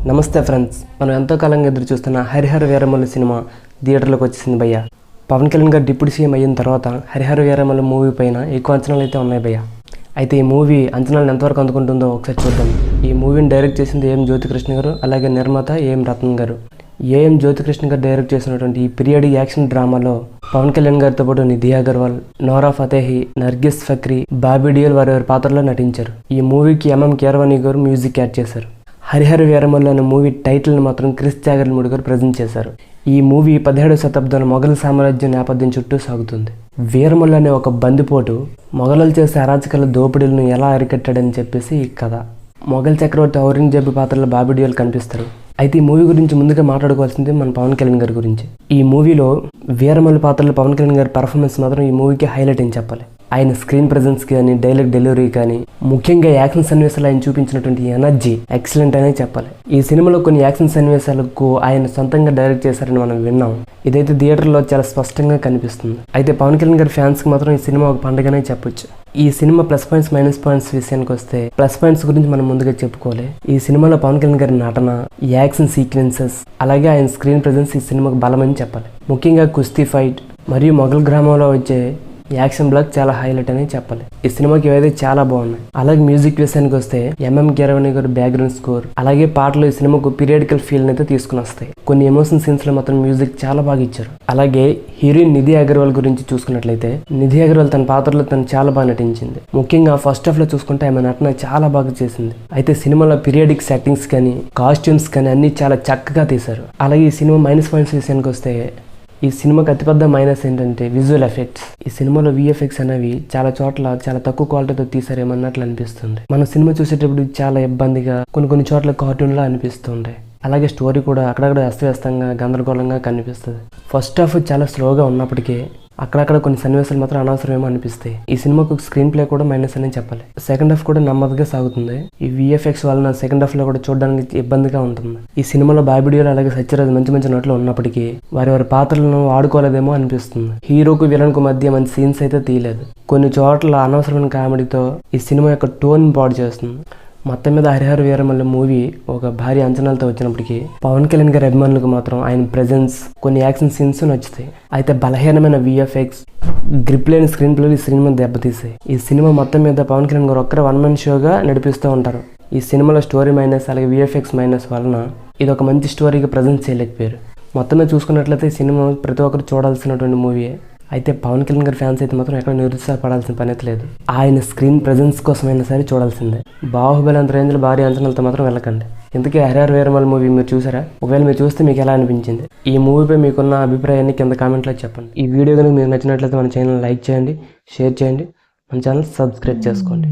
నమస్తే ఫ్రెండ్స్, మనం ఎంతో కాలంగా ఎదురు చూస్తున్న హరిహర వీరమల్లు సినిమా థియేటర్లోకి వచ్చేసింది భయ్య. పవన్ కళ్యాణ్ గారు డిప్యూటీ సీఎం అయిన తర్వాత హరిహర వీరమల్లు మూవీ పైన ఎక్కువ అంచనాలు అయితే ఉన్నాయి భయ్య. అయితే ఈ మూవీ అంచనాలను ఎంతవరకు అందుకుంటుందో ఒకసారి చూద్దాం. ఈ మూవీని డైరెక్ట్ చేసింది ఏఎం జ్యోతికృష్ణ గారు, అలాగే నిర్మాత ఏఎం రత్నం గారు. ఏఎం జ్యోతికృష్ణ గారు డైరెక్ట్ చేసినటువంటి ఈ పీరియడ్ యాక్షన్ డ్రామాలో పవన్ కళ్యాణ్ గారితో పాటు నిధి అగర్వాల్, నోరా ఫతేహి, నర్గిస్ ఫక్రీ, బాబీ డియోల్ వారి పాత్రలో నటించారు. ఈ మూవీకి ఎంఎం కీరవాణి గారు మ్యూజిక్ యాడ్ చేశారు. హరిహర వీరమల్లు అనే మూవీ టైటిల్ని మాత్రం క్రిస్ జాగర్లమూడి గారు ప్రజెంట్ చేశారు. ఈ మూవీ 17వ శతాబ్దంలో మొఘల్ సామ్రాజ్యం నేపథ్యం చుట్టూ సాగుతుంది. వీరమల్లు అనే ఒక బందిపోటు మొఘలులు చేసే అరాచకాల దోపిడీలను ఎలా అరికట్టాడని చెప్పేసి ఈ కథ. మొఘల్ చక్రవర్తి ఔరంగజేబు పాత్రలో బాబీ డియోల్ కనిపిస్తారు. అయితే ఈ మూవీ గురించి ముందుగా మాట్లాడుకోవాల్సింది మన పవన్ కళ్యాణ్ గారి గురించి. ఈ మూవీలో వీరమల్లు పాత్రలో పవన్ కళ్యాణ్ గారి పర్ఫార్మెన్స్ మాత్రం ఈ మూవీకి హైలైట్ అని చెప్పాలి. ఆయన స్క్రీన్ ప్రెజెన్స్ కానీ, డైలాగ్ డెలివరీ కానీ, ముఖ్యంగా యాక్షన్ సన్నివేశాలు ఆయన చూపించినటువంటి ఎనర్జీ ఎక్సలెంట్ అనే చెప్పాలి. ఈ సినిమాలో కొన్ని యాక్షన్ సన్నివేశాలకు ఆయన సొంతంగా డైరెక్ట్ చేశారని మనం విన్నాం. ఇదైతే థియేటర్లో చాలా స్పష్టంగా కనిపిస్తుంది. అయితే పవన్ కళ్యాణ్ గారి ఫ్యాన్స్కి మాత్రం ఈ సినిమా ఒక పండుగనే చెప్పొచ్చు. ఈ cinema plus points minus points విషయానికి వస్తే ప్లస్ పాయింట్స్ గురించి మనం ముందుగా చెప్పుకోవాలి. ఈ సినిమాలో పవన్ కళ్యాణ్ గారి నటన, యాక్షన్ సీక్వెన్సెస్, అలాగే ఆయన స్క్రీన్ ప్రెజెన్స్ ఈ సినిమాకు బలమని చెప్పాలి. ముఖ్యంగా కుస్తీ ఫైట్ మరియు మొఘల్ గ్రామంలో వచ్చే యాక్షన్ బ్లాక్ చాలా హైలైట్ అని చెప్పాలి. ఈ సినిమాకి ఇవైతే చాలా బాగున్నాయి. అలాగే మ్యూజిక్ విషయానికి వస్తే ఎంఎం కీరవాణి గారు బ్యాక్గ్రౌండ్ స్కోర్, అలాగే పాటలు ఈ సినిమాకు పీరియడికల్ ఫీల్ అయితే తీసుకుని వస్తాయి. కొన్ని ఎమోషన్ సీన్స్ లో మాత్రం మ్యూజిక్ చాలా బాగా ఇచ్చారు. అలాగే హీరోయిన్ నిధి అగర్వాల్ గురించి చూసుకున్నట్లయితే నిధి అగర్వాల్ తన పాత్రలో తను చాలా బాగా నటించింది. ముఖ్యంగా ఫస్ట్ హాఫ్ లో చూసుకుంటే ఆమె నటన చాలా బాగా చేసింది. అయితే సినిమాలో పీరియడిక్ సెట్టింగ్స్ కానీ, కాస్ట్యూమ్స్ కానీ అన్ని చాలా చక్కగా తీశారు. అలాగే ఈ సినిమా మైనస్ పాయింట్స్ విషయానికి వస్తే ఈ సినిమాకి అతిపెద్ద మైనస్ ఏంటంటే విజువల్ ఎఫెక్ట్స్. ఈ సినిమాలో విఎఫ్ఎక్స్ అనేవి చాలా చోట్ల చాలా తక్కువ క్వాలిటీతో తీసారేమన్నట్లు అనిపిస్తుంది. మనం సినిమా చూసేటప్పుడు చాలా ఇబ్బందిగా, కొన్ని చోట్ల కార్టూన్లా అనిపిస్తుంది. అలాగే స్టోరీ కూడా అక్కడక్కడ అస్తవ్యస్తంగా, గందరగోళంగా కనిపిస్తుంది. ఫస్ట్ హాఫ్ చాలా స్లోగా ఉన్నప్పటికీ అక్కడక్కడ కొన్ని సన్నివేశాలు మాత్రం అనవసరమేమో అనిపిస్తాయి. ఈ సినిమాకు స్క్రీన్ ప్లే కూడా మైనస్ అని చెప్పాలి. సెకండ్ హాఫ్ కూడా నెమ్మదిగా సాగుతుంది. ఈ విఎఫ్ఎక్స్ వలన సెకండ్ హాఫ్ లో కూడా చూడడానికి ఇబ్బందిగా ఉంటుంది. ఈ సినిమాలో బాబీ డియోల్ అలాగే సత్యరాజ్ మంచి నోట్లు ఉన్నప్పటికీ వారి పాత్రలను వాడుకోలేదేమో అనిపిస్తుంది. హీరోకు విలన్ కు మధ్య మంచి సీన్స్ అయితే తీయలేదు. కొన్ని చోట్ల అనవసరమైన కామెడీతో ఈ సినిమా యొక్క టోన్ పాడు చేస్తుంది. మొత్తం మీద హరిహర వీరమల్లు మూవీ ఒక భారీ అంచనాలతో వచ్చినప్పటికీ పవన్ కళ్యాణ్ గారి అభిమానులకు మాత్రం ఆయన ప్రెజెన్స్, కొన్ని యాక్షన్ సీన్స్ నచ్చుతాయి. అయితే బలహీనమైన విఎఫ్ఎక్స్, గ్రిప్ లేని స్క్రీన్ ప్లే ఈ సినిమా దెబ్బతీసాయి. ఈ సినిమా మొత్తం మీద పవన్ కళ్యాణ్ గారు ఒక్కరే వన్ మ్యాన్ షోగా నడిపిస్తూ ఉంటారు. ఈ సినిమాలో స్టోరీ మైనస్, అలాగే విఎఫ్ఎక్స్ మైనస్ వలన ఇది ఒక మంచి స్టోరీగా ప్రజెంట్ చేయలేకపోయారు. మొత్తం మీద చూసుకున్నట్లయితే ఈ సినిమా ప్రతి ఒక్కరు చూడాల్సినటువంటి మూవీ. అయితే పవన్ కళ్యాణ్ గారి ఫ్యాన్స్ అయితే మాత్రం ఎక్కడ నిరుత్సాహపడాల్సిన పని అయితే లేదు. ఆయన స్క్రీన్ ప్రెజెన్స్ కోసమైనా సరే చూడాల్సిందే. బాహుబలి అంత రేంజ్లో భారీ అంచనాలతో మాత్రం వెళ్ళకండి. ఇంతకీ హరిహర వీరమల్లు మూవీ మీరు చూసారా? ఒకవేళ మీరు చూస్తే మీకు ఎలా అనిపించింది? ఈ మూవీపై మీకున్న అభిప్రాయాన్ని కింద కామెంట్లో చెప్పండి. ఈ వీడియో కనుక మీకు నచ్చినట్లయితే మన ఛానల్ లైక్ చేయండి, షేర్ చేయండి, మన ఛానల్ సబ్స్క్రైబ్ చేసుకోండి.